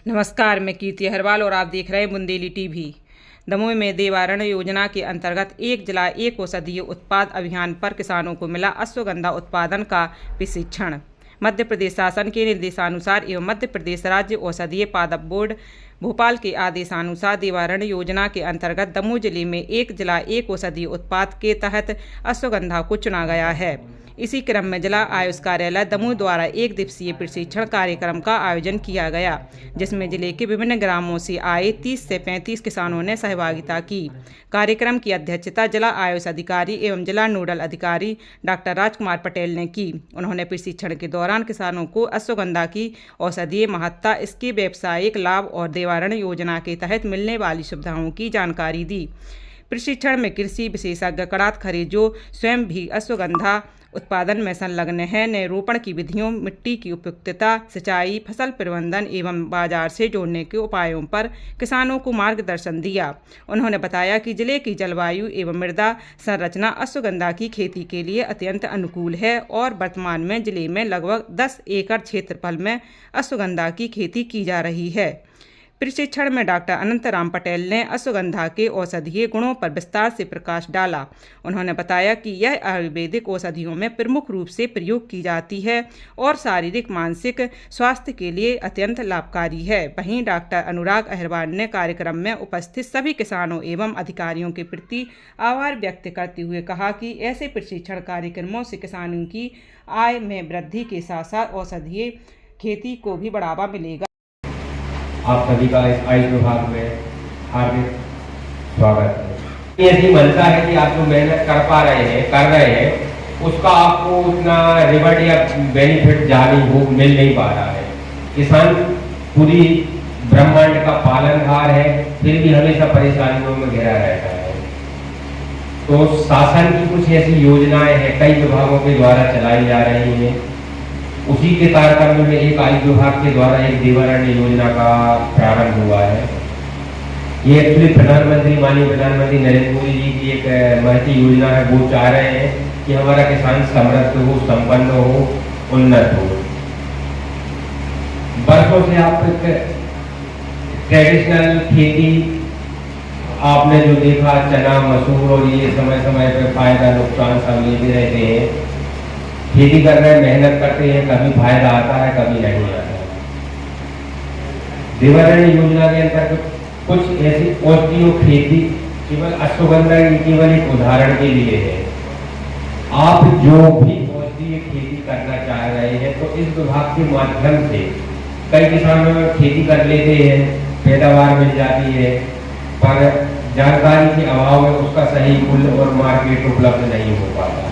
नमस्कार, मैं कीर्ति अहरवाल और आप देख रहे हैं बुंदेली टीवी। दमोह में देवारण योजना के अंतर्गत एक जिला एक औषधीय उत्पाद अभियान पर किसानों को मिला अश्वगंधा उत्पादन का प्रशिक्षण। मध्य प्रदेश शासन के निर्देशानुसार एवं मध्य प्रदेश राज्य औषधीय पादप बोर्ड भोपाल के आदेशानुसार देवारण योजना के अंतर्गत दमोह जिले में एक जिला एक औषधीय उत्पाद के तहत अश्वगंधा को चुना गया है। इसी क्रम में जिला आयुष कार्यालय दमोह द्वारा एक दिवसीय प्रशिक्षण कार्यक्रम का आयोजन किया गया, जिसमें जिले के विभिन्न ग्रामों से आए 30 से 35 किसानों ने सहभागिता की। कार्यक्रम की अध्यक्षता जिला आयुष अधिकारी एवं जिला नोडल अधिकारी डॉक्टर राजकुमार पटेल ने की। उन्होंने प्रशिक्षण के दौरान किसानों को अश्वगंधा की औषधीय महत्ता, इसके व्यावसायिक लाभ और देवारण योजना के तहत मिलने वाली सुविधाओं की जानकारी दी। प्रशिक्षण में कृषि विशेषज्ञ कड़ात खरे जो स्वयं भी अश्वगंधा उत्पादन में संलग्न है ने रोपण की विधियों, मिट्टी की उपयुक्तता, सिंचाई, फसल प्रबंधन एवं बाजार से जोड़ने के उपायों पर किसानों को मार्गदर्शन दिया। उन्होंने बताया कि जिले की जलवायु एवं मृदा संरचना अश्वगंधा की खेती के लिए अत्यंत अनुकूल है और वर्तमान में जिले में लगभग 10 एकड़ क्षेत्रफल में अश्वगंधा की खेती की जा रही है। प्रशिक्षण में डॉक्टर अनंतराम पटेल ने अश्वगंधा के औषधीय गुणों पर विस्तार से प्रकाश डाला। उन्होंने बताया कि यह आयुर्वेदिक औषधियों में प्रमुख रूप से प्रयोग की जाती है और शारीरिक मानसिक स्वास्थ्य के लिए अत्यंत लाभकारी है। वहीं डॉक्टर अनुराग अहरवाल ने कार्यक्रम में उपस्थित सभी किसानों एवं अधिकारियों के प्रति आभार व्यक्त करते हुए कहा कि ऐसे प्रशिक्षण कार्यक्रमों से किसानों की आय में वृद्धि के साथ साथ औषधीय खेती को भी बढ़ावा मिलेगा। आप सभी का इस आयुष विभाग में हार्दिक स्वागत है। यदि मनता है कि आप जो मेहनत कर रहे हैं उसका आपको उतना रिवॉर्ड या बेनिफिट मिल नहीं पा रहा है। किसान पूरी ब्रह्मांड का पालनहार है, फिर भी हमेशा परेशानियों में घिरा रहता है। तो शासन की कुछ ऐसी योजनाएं हैं, कई विभागों के द्वारा चलाई जा रही हैं। उसी के तारतम्य में एक आयुष विभाग के द्वारा एक देवारण योजना का प्रारंभ हुआ है। ये एक्चुअली माननीय प्रधानमंत्री नरेंद्र मोदी जी की एक महती योजना है। वो चाह रहे हैं कि हमारा किसान समृद्ध हो, संपन्न हो, उन्नत हो। वर्षों से आप ट्रेडिशनल खेती आपने जो देखा, चना, मसूर और ये समय समय पर फायदा नुकसान सब लेते रहते हैं। खेती कर रहे हैं, मेहनत करते हैं, कभी फायदा आता है, कभी नहीं आता है। देवारण योजना के अंतर्गत कुछ ऐसी औषधीय खेती केवल अश्वगंधा की केवल एक उदाहरण के लिए है। आप जो भी औषधीय खेती करना चाह रहे हैं तो इस विभाग के माध्यम से कई किसानों में खेती कर लेते हैं, पैदावार मिल जाती है, पर जानकारी के अभाव में उसका सही मूल्य और मार्केट उपलब्ध नहीं हो पाता।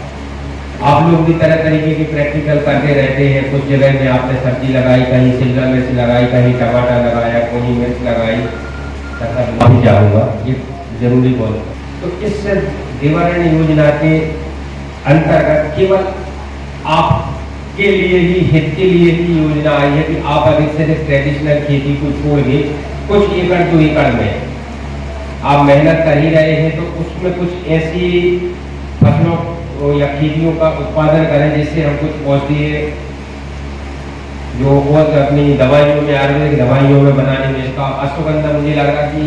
आप लोग भी तरह तरीके की प्रैक्टिकल करते रहते हैं। कुछ जगह में आपने सब्जी लगाई, कहीं शिमला मिर्च लगाई, कहीं टमाटर लगाया, कोई मिर्च लगाई, ऐसा भी जाऊँगा, ये जरूरी बोल। तो इस देवारण योजना के अंतर्गत केवल आपके लिए ही, हित के लिए ही योजना आई है कि आप अधिक से अधिक ट्रेडिशनल खेती को छोड़ के कुछ एकड़ 2 एकड़ में आप मेहनत कर ही रहे हैं, तो उसमें कुछ ऐसी फसलों या खेतियों का उत्पादन करें जिससे हम कुछ औषधीय जो अपनी दवाइयों में, आयुर्वेदिक दवाइयों में बनाने में इसका अश्वगंधा, मुझे लग रहा कि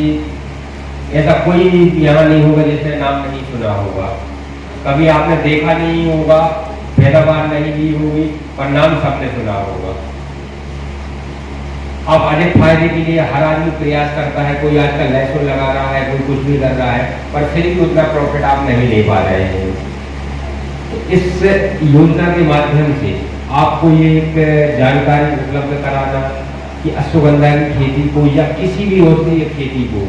ऐसा कोई यहाँ नहीं होगा जिसने नाम नहीं सुना होगा, कभी आपने देखा नहीं होगा, पैदावार नहीं की होगी, पर नाम सबने सुना होगा। अब अधिक फायदे के लिए हर आदमी प्रयास करता है। कोई आजकल लहसुन लगा रहा है, कोई कुछ भी कर रहा है, पर फिर भी उतना प्रॉफिट आप नहीं ले पा रहे हैं। इस योजना के माध्यम से आपको ये एक जानकारी उपलब्ध कराना कि अश्वगंधा की खेती को या किसी भी औषधीय खेती को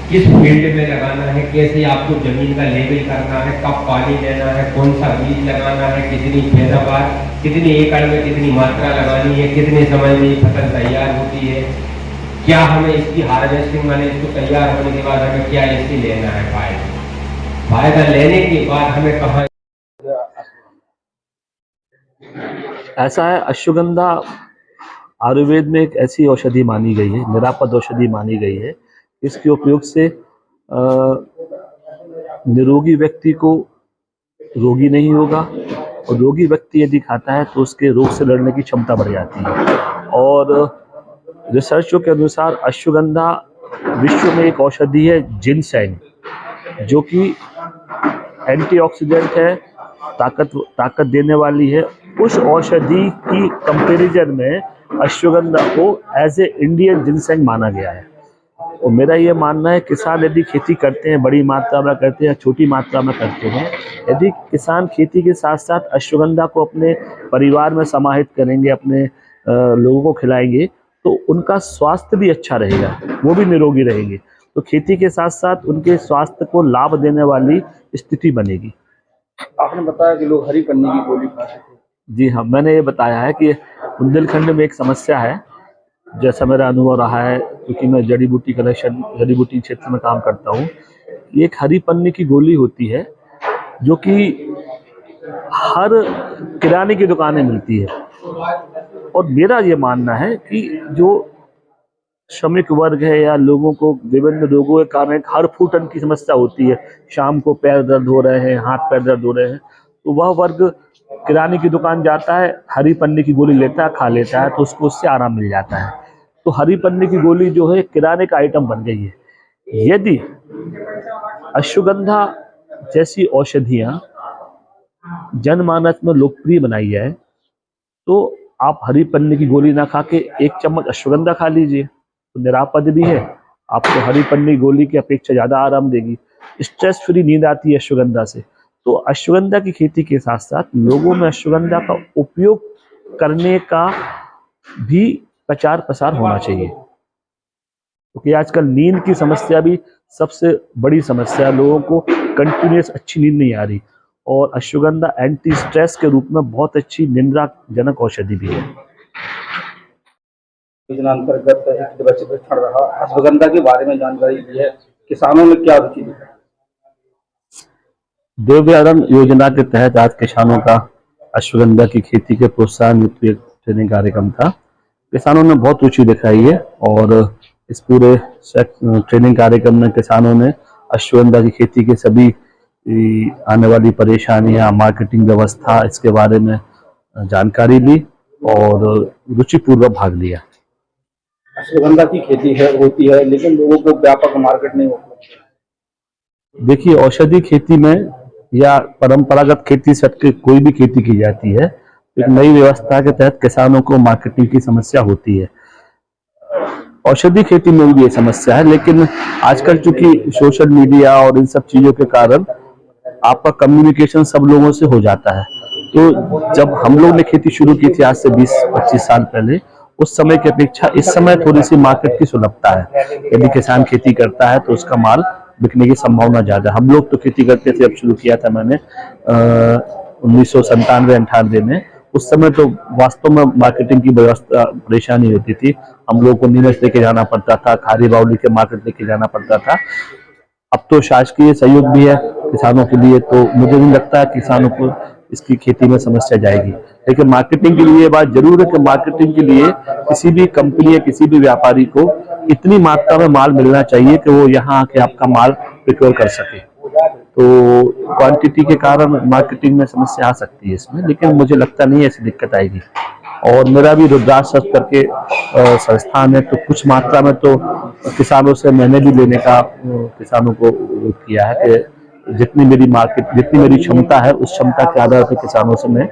किस फील्ड में लगाना है, कैसे आपको जमीन का लेवल करना है, कब पानी देना है, कौन सा बीज लगाना है, कितनी पैदावार, कितनी एकड़ में कितनी मात्रा लगानी है, कितने समय में फसल तैयार होती है, क्या हमें इसकी हार्वेस्टिंग माने इसको तैयार होने के बाद हमें क्या इससे लेना है, फायदा लेने के बाद हमें कहाँ। ऐसा है, अश्वगंधा आयुर्वेद में एक ऐसी औषधि मानी गई है, निरापद औषधि मानी गई है। इसके उपयोग से निरोगी व्यक्ति को रोगी नहीं होगा और रोगी व्यक्ति यदि खाता है तो उसके रोग से लड़ने की क्षमता बढ़ जाती है। और रिसर्चों के अनुसार अश्वगंधा विश्व में एक औषधि है जिनसेंग, जो कि एंटीऑक्सीडेंट है, ताकत देने वाली है। उस औषधि की कंपैरिजन में अश्वगंधा को एज ए इंडियन जिनसेंग माना गया है। और मेरा ये मानना है, किसान यदि खेती करते हैं, बड़ी मात्रा में करते हैं या छोटी मात्रा में करते हैं, यदि किसान खेती के साथ साथ अश्वगंधा को अपने परिवार में समाहित करेंगे, अपने लोगों को खिलाएंगे, तो उनका स्वास्थ्य भी अच्छा रहेगा, वो भी निरोगी रहेंगे। तो खेती के साथ साथ उनके स्वास्थ्य को लाभ देने वाली स्थिति बनेगी। आपने बताया कि लोग हरी पन्नी की गोली खाते थे। जी हाँ, मैंने ये बताया है कि बुंदेलखंड में एक समस्या है, जैसा मेरा अनुभव रहा है, क्योंकि मैं जड़ी बूटी क्षेत्र में काम करता हूँ। एक हरी पन्नी की गोली होती है जो कि हर किराने की दुकान में मिलती है। और मेरा ये मानना है कि जो श्रमिक वर्ग है या लोगों को विभिन्न रोगों के कारण हर फूटन की समस्या होती है, शाम को पैर दर्द हो रहे हैं, हाथ पैर दर्द हो रहे हैं, तो वह वर्ग किराने की दुकान जाता है, हरी पन्नी की गोली लेता है, खा लेता है, तो उसको उससे आराम मिल जाता है। तो हरी पन्नी की गोली जो है किराने का आइटम बन गई है। यदि अश्वगंधा जैसी औषधियाँ जनमानस में लोकप्रिय बनाई जाए, तो आप हरी पन्नी की गोली ना खा के 1 चम्मच अश्वगंधा खा लीजिए, तो निरापद भी है, आपको हरी पन्नी गोली की अपेक्षा ज़्यादा आराम देगी। स्ट्रेस फ्री नींद आती है अश्वगंधा से। तो अश्वगंधा की खेती के साथ साथ लोगों में अश्वगंधा का उपयोग करने का भी प्रचार प्रसार होना चाहिए, क्योंकि आजकल नींद की समस्या भी सबसे बड़ी समस्या, लोगों को कंटिन्यूस अच्छी नींद नहीं आ रही, और अश्वगंधा एंटी स्ट्रेस के रूप में बहुत अच्छी निंद्राजनक औषधि भी है। योजना अंतर्गत एक दिवसीय प्रशिक्षण रहा, अश्वगंधा के बारे में जानकारी दी है, किसानों में क्या रुचि दिखा? देवयारण योजना के तहत आज किसानों का अश्वगंधा की खेती के प्रोत्साहन युक्त एक ट्रेनिंग कार्यक्रम था। किसानों ने बहुत रुचि दिखाई है, और इस पूरे ट्रेनिंग कार्यक्रम में किसानों ने अश्वगंधा की खेती के सभी आने वाली परेशानियां, मार्केटिंग व्यवस्था, इसके बारे में जानकारी ली और रुचिपूर्वक भाग लिया। अश्वगंधा की खेती होती है, लेकिन लोगों को व्यापक मार्केट नहीं होता। देखिए, औषधि खेती में या परंपरागत खेती से हटके कोई भी खेती की जाती है, एक नई व्यवस्था के तहत किसानों को मार्केटिंग की समस्या होती है। औषधि खेती में भी ये समस्या है, लेकिन आजकल चूंकि सोशल मीडिया और इन सब चीजों के कारण आपका कम्युनिकेशन सब लोगों से हो जाता है। तो जब हम लोग ने खेती शुरू की थी आज से 20-25 साल पहले, उस समय की अपेक्षा इस समय थोड़ी सी मार्केट की सुलभता है। यदि किसान खेती करता है तो उसका माल बिकने की संभावना ज्यादा। हम लोग तो खेती करते थे, अब शुरू किया था मैंने 1997-98 में। उस समय तो वास्तव में मार्केटिंग की व्यवस्था परेशानी होती थी, हम लोगों को नीमच लेके जाना पड़ता था, खारी बावली के मार्केट लेके जाना पड़ता था। अब तो शासकीय सहयोग भी है किसानों के लिए, तो मुझे नहीं लगता है किसानों को इसकी खेती में समस्या जाएगी। लेकिन मार्केटिंग के लिए बात जरूर है कि मार्केटिंग के लिए किसी भी कंपनी या किसी भी व्यापारी को इतनी मात्रा में माल मिलना चाहिए कि वो यहाँ आके आपका माल प्रोक्योर कर सके। तो क्वांटिटी के कारण मार्केटिंग में समस्या आ सकती है इसमें, लेकिन मुझे लगता नहीं है ऐसी दिक्कत आएगी। और मेरा भी रुद्राक्ष करके संस्थान है, तो कुछ मात्रा में तो किसानों से मैंने भी लेने का किसानों को किया है कि जितनी मेरी क्षमता है, उस क्षमता के आधार पर किसानों से मैं